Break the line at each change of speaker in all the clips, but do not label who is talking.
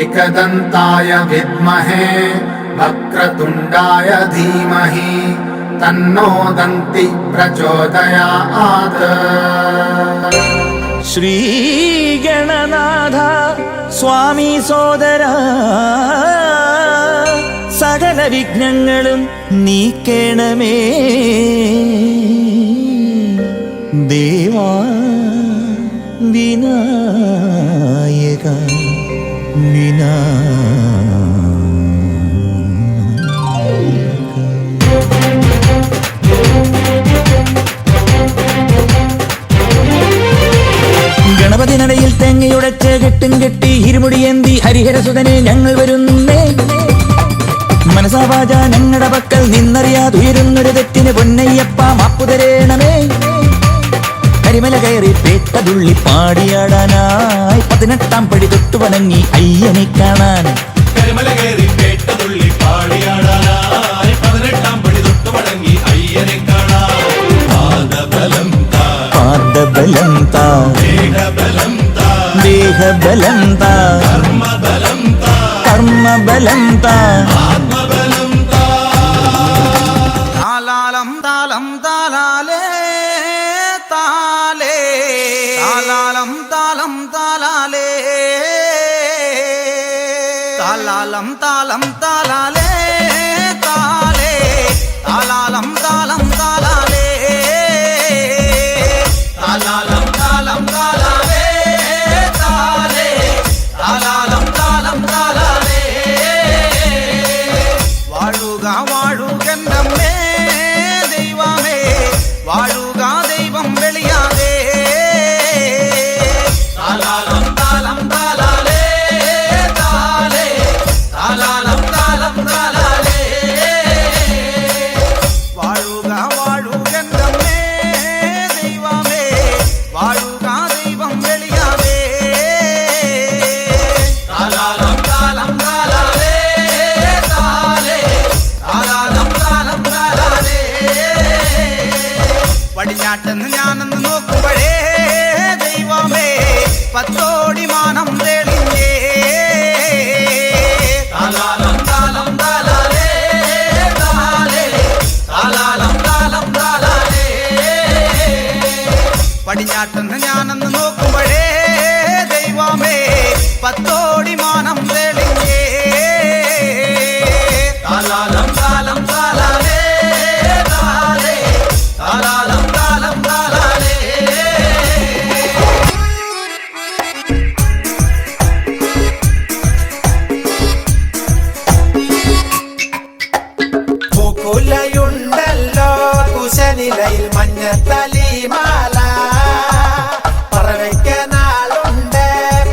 एकदन्ताय विद्महे वक्रतुण्डाय धीमहि तन्नो दन्ति प्रचोदयात्।
श्री गणनाथ स्वामी सोदरा സകല വിഘ്നങ്ങളും നീക്കേണമേ ദേവാ വിനായക ഗണപതിനടയിൽ തെങ്ങയുടച്ച് കെട്ടും കെട്ടി ഇരുമുടിയേന്തി ഹരിഹരസുതനെ ഞങ്ങൾ വരുന്നേ. മനസാവാച ഞങ്ങളുടെ പക്കൽ നിന്നറിയാതുയരുന്നൊരു തെറ്റിന് പൊന്നയ്യപ്പ മാപ്പു തരേണമേ. കരിമല കയറി പേട്ടതുള്ളി പാടിയാടാനായി 18 പടി തൊട്ടു വണങ്ങി അയ്യനെ കാണാൻ.
കരിമല കയറി പേട്ടതുള്ളി പാടിയാടാനായി 18 പടി തൊട്ടു വണങ്ങി അയ്യനെ കാണാൻ. പാദബലം താ
പാദബലം താ
ദേഹബലം താ
ദേഹബലം താ
കർമ്മബലം താ
കർമ്മബലം താ
ആത്മബലം താ.
താലാലം താലം താലാലേ താലേ താലാലം താലം താലാലേ താലാലം താലം താലാലേ താലേ താലാലം താലം താലാലേ താലാലം താലം താലാലേ താലേ താലാലം താലം താലാലേ. വാഴുക വാഴുകന്നമ്മേ ദൈവമേ വാഴുക ദൈവം വെളിയാതെ. താലാലം താലം താലാലേ താലേ താലാലം താലം താലാലേ. വാഴുക വാഴുകന്നമ്മേ ദൈവമേ വാഴുക ദൈവം വെളിയാതെ. താലാലം താലം താലാലേ താലേ താലാലം താലം താലാലേ. പടിഞ്ഞാട്ടെന്ന് ഞാനെന്ന് നോക്കുമ്പോഴേ ദൈവമേ 10 കോടി മാനം തെളിഞ്ഞേ. താലാലം താലം താലാലേ താലേ താലാലം താലം താലാലേ. പടിഞ്ഞാട്ടെന്ന് ഞാനെന്ന് നോക്കുമ്പോഴേ ദൈവമേ 10 കോടി മാനം തെളിഞ്ഞേ. താലാലം താലം താലാലേ താലേ താലാലം താലം താലാലേ.
പൂക്കുലയുണ്ടല്ലോ കുശനിലയിൽ മഞ്ഞത്തലിമാല പറവയ്ക്ക നാളുണ്ട്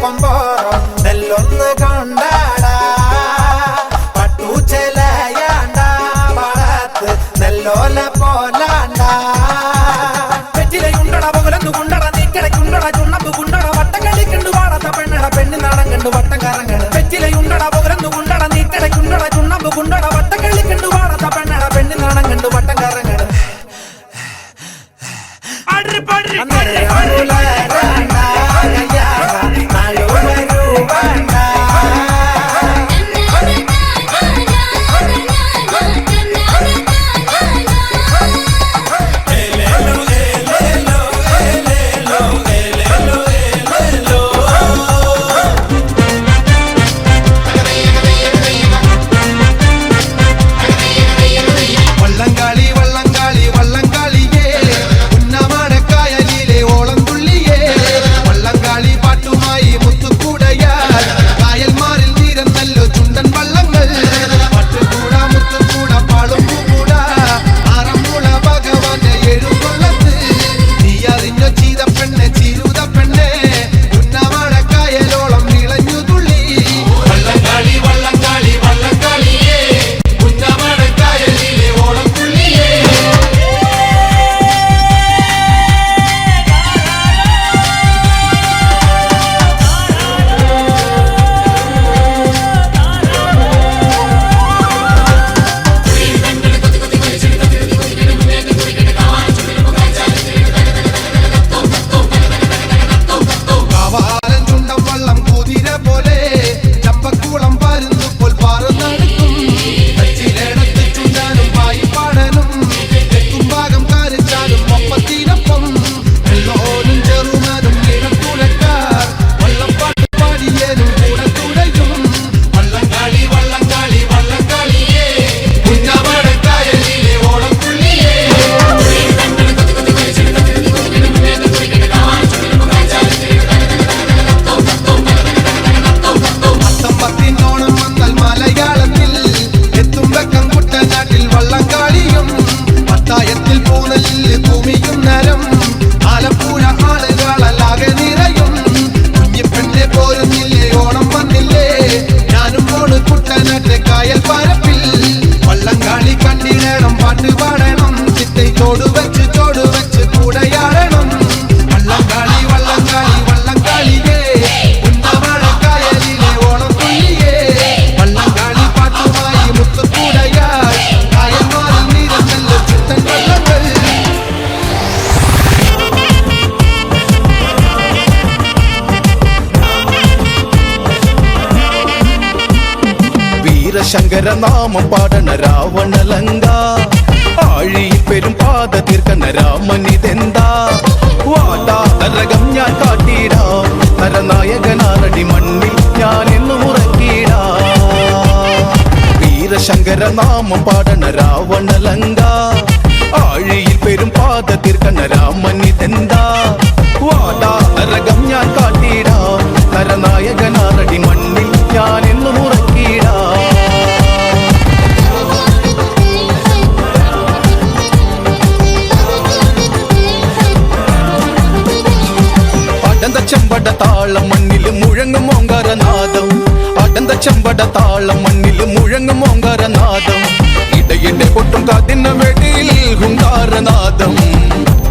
കൊമ്പോറുണ്ടല്ലൊന്ന് കൊണ്ടാടാ. പട്ടുചെലയാണ്ട വളത്ത് നെല്ലോല പോലാണ്ട. വെറ്റിലയുണ്ടട പകലൊന്നു കുണ്ടട നീക്കിടക്കുണ്ടട ചുണ്ണപ്പ് കുണ്ടട വട്ടം കളിക്കണ്ടു പാടത്ത പെണ്ണട പെണ്ണു നാടൻ കണ്ടു വട്ടം കറങ്ങണ്. വെറ്റിലയുണ്ടട പകലൊന്നു കുണ്ടട നീക്കിടക്കുണ്ടട ചുണ്ണപ്പ് കുണ്ടട വട്ടം കളിക്കണ്ടു പാടത്ത പെണ്ണട പെണ്ണു നാടൻ കണ്ടു വട്ടം കറങ്ങണ്.
வீரசங்கர நாமம் பாடன ராவணலங்கா ആഴിയിൽ പെരും പാത തീർക്കന്ന രാമനിതെന്താ വാടാ നരകം ഞാൻ കാട്ടിടാ നരനായകനാനടി മണ്ണിൽ ഞാൻ എന്നു ഉറക്കിടാ വീരശങ്കര നാമം പാടന രാവണലങ്ക ആഴിയിൽ പെരും പാത തീർക്കന്ന രാമനിതെന്താ വാടാ നരകം ഞാൻ കാട്ടിടാ നരനായകനാനടി മണ്ണിൽ ഞാൻ എന്നു ഉറക്കിടാ ചെമ്പട താളം മണ്ണിൽ മുഴങ്ങും ഓങ്കാരനാദം അടന്ത ചെമ്പട താളം മണ്ണിൽ മുഴങ്ങും ഓങ്കാരനാദം ഇടയിടെ പൊട്ടും കാതിന്ന വെടിയിൽ ഹുങ്കാരനാദം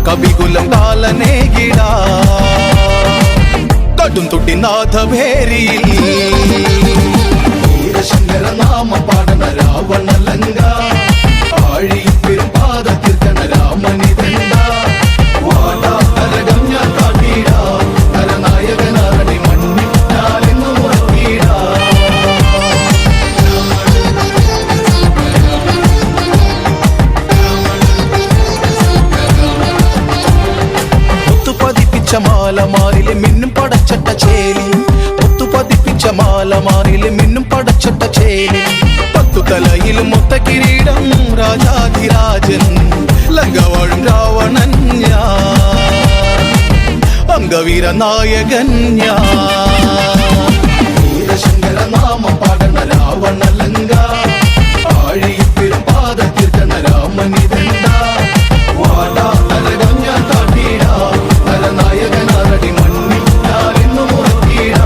കവികുലം കാലനേകിടാ കടും തുട്ടി നാഥഭേരിയിൽ വീരശങ്കര നാമ പാടന രാവണലങ്ക ആഴിയിൽ പെരും പാത തീർക്കണ രാമനിതെന്താ വാടാ നരകം ഞാൻ കാട്ടിടാ നരനായകനാനടി മണ്ണിൽ ഞാനെന്നു ഉറക്കിടാ മുത്തുപതിപ്പിച്ച മാലമാറിലെ മിന്നും പടച്ചട്ട ചേലി മുത്തുപതിപ്പിച്ച മാലമാറിലെ മിന്നും പടച്ചട്ട ചേലി പത്തു തലയിലും മൊത്ത കിരീടം രാജാധിരാജൻ ലങ്കവാഴും രാവണൻ ഞാൻ അംഗവീര നായകൻ വീരശങ്കര നാമ പാടന രാവണലങ്ക ആഴിയിൽ പെരും പാത തീർക്കണ രാമനിതെന്താ വാടാ നരകം ഞാൻ കാട്ടിടാ നരനായകനാനടി മണ്ണിൽ ഞാൻ എന്നു ഉറക്കിടാ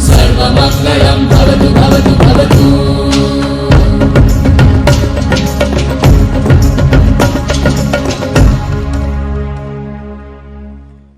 सर्वमङ्गलं भवतु भवतु